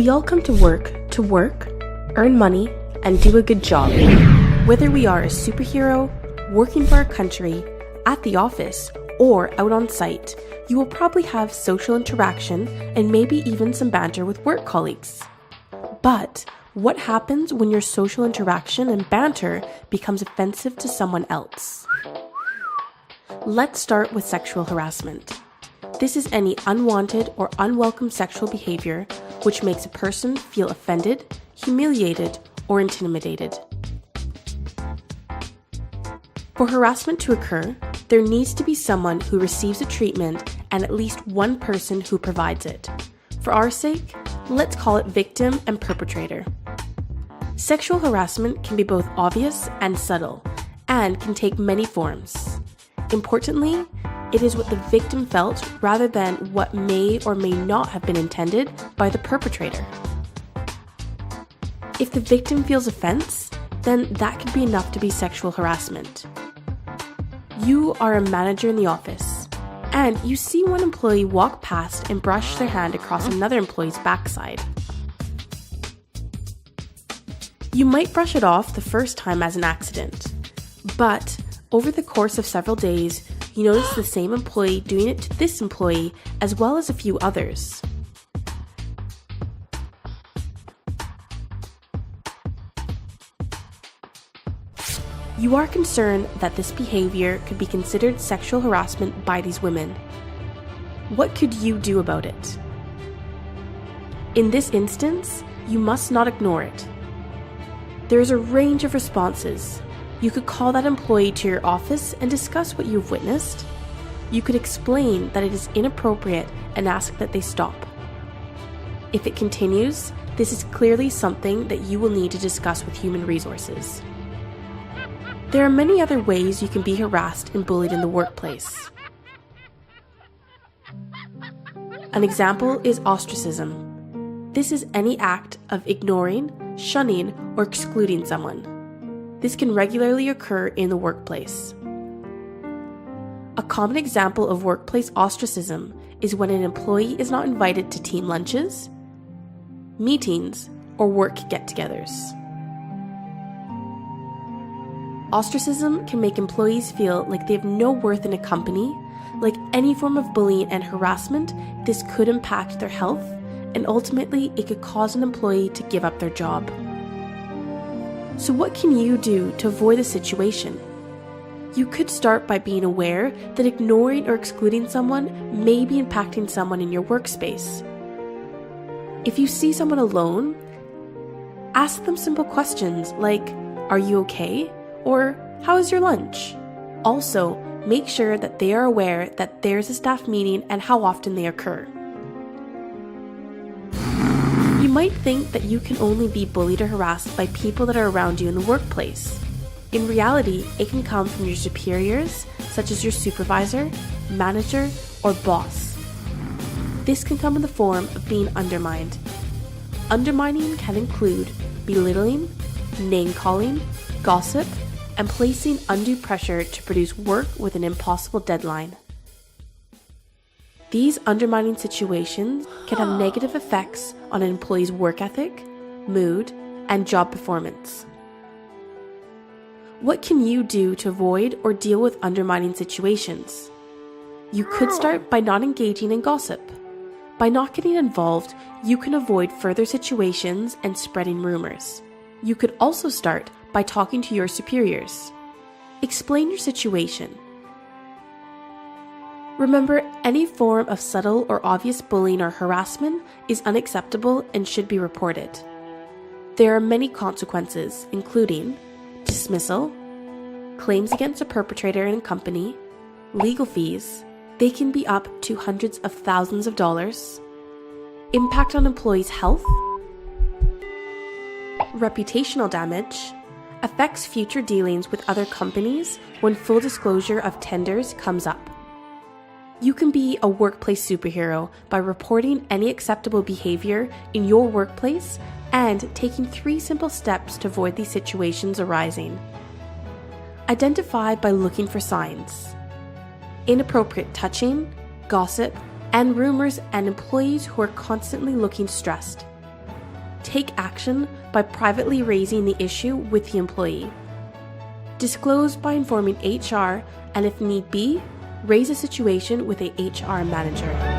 We all come to work, earn money, and do a good job. Whether we are a superhero, working for our country, at the office, or out on site, you will probably have social interaction and maybe even some banter with work colleagues. But what happens when your social interaction and banter becomes offensive to someone else? Let's start with sexual harassment. This is any unwanted or unwelcome sexual behavior which makes a person feel offended, humiliated, or intimidated. For harassment to occur, there needs to be someone who receives the treatment and at least one person who provides it. For our sake, let's call it victim and perpetrator. Sexual harassment can be both obvious and subtle, and can take many forms. Importantly, it is what the victim felt rather than what may or may not have been intended by the perpetrator. If the victim feels offense, then that could be enough to be sexual harassment. You are a manager in the office, and you see one employee walk past and brush their hand across another employee's backside. You might brush it off the first time as an accident, but over the course of several days, you notice the same employee doing it to this employee as well as a few others. You are concerned that this behavior could be considered sexual harassment by these women. What could you do about it? In this instance, you must not ignore it. There is a range of responses. You could call that employee to your office and discuss what you've witnessed. You could explain that it is inappropriate and ask that they stop. If it continues, this is clearly something that you will need to discuss with human resources. There are many other ways you can be harassed and bullied in the workplace. An example is ostracism. This is any act of ignoring, shunning, or excluding someone. This can regularly occur in the workplace. A common example of workplace ostracism is when an employee is not invited to team lunches, meetings, or work get-togethers. Ostracism can make employees feel like they have no worth in a company. Like any form of bullying and harassment, this could impact their health, and ultimately it could cause an employee to give up their job. So what can you do to avoid the situation? You could start by being aware that ignoring or excluding someone may be impacting someone in your workspace. If you see someone alone, ask them simple questions like, "Are you okay?" or "How is your lunch?" Also, make sure that they are aware that there's a staff meeting and how often they occur. You might think that you can only be bullied or harassed by people that are around you in the workplace. In reality, it can come from your superiors, such as your supervisor, manager, or boss. This can come in the form of being undermined. Undermining can include belittling, name-calling, gossip, and placing undue pressure to produce work with an impossible deadline. These undermining situations can have negative effects on an employee's work ethic, mood, and job performance. What can you do to avoid or deal with undermining situations? You could start by not engaging in gossip. By not getting involved, you can avoid further situations and spreading rumors. You could also start by talking to your superiors. Explain your situation. Remember, any form of subtle or obvious bullying or harassment is unacceptable and should be reported. There are many consequences, including dismissal, claims against a perpetrator and company, legal fees, they can be up to hundreds of thousands of dollars, impact on employees' health, reputational damage, affects future dealings with other companies when full disclosure of tenders comes up. You can be a workplace superhero by reporting any acceptable behavior in your workplace and taking 3 simple steps to avoid these situations arising. Identify by looking for signs: inappropriate touching, gossip, and rumors, and employees who are constantly looking stressed. take action by privately raising the issue with the employee. Disclose by informing HR, and if need be, raise a situation with a HR manager.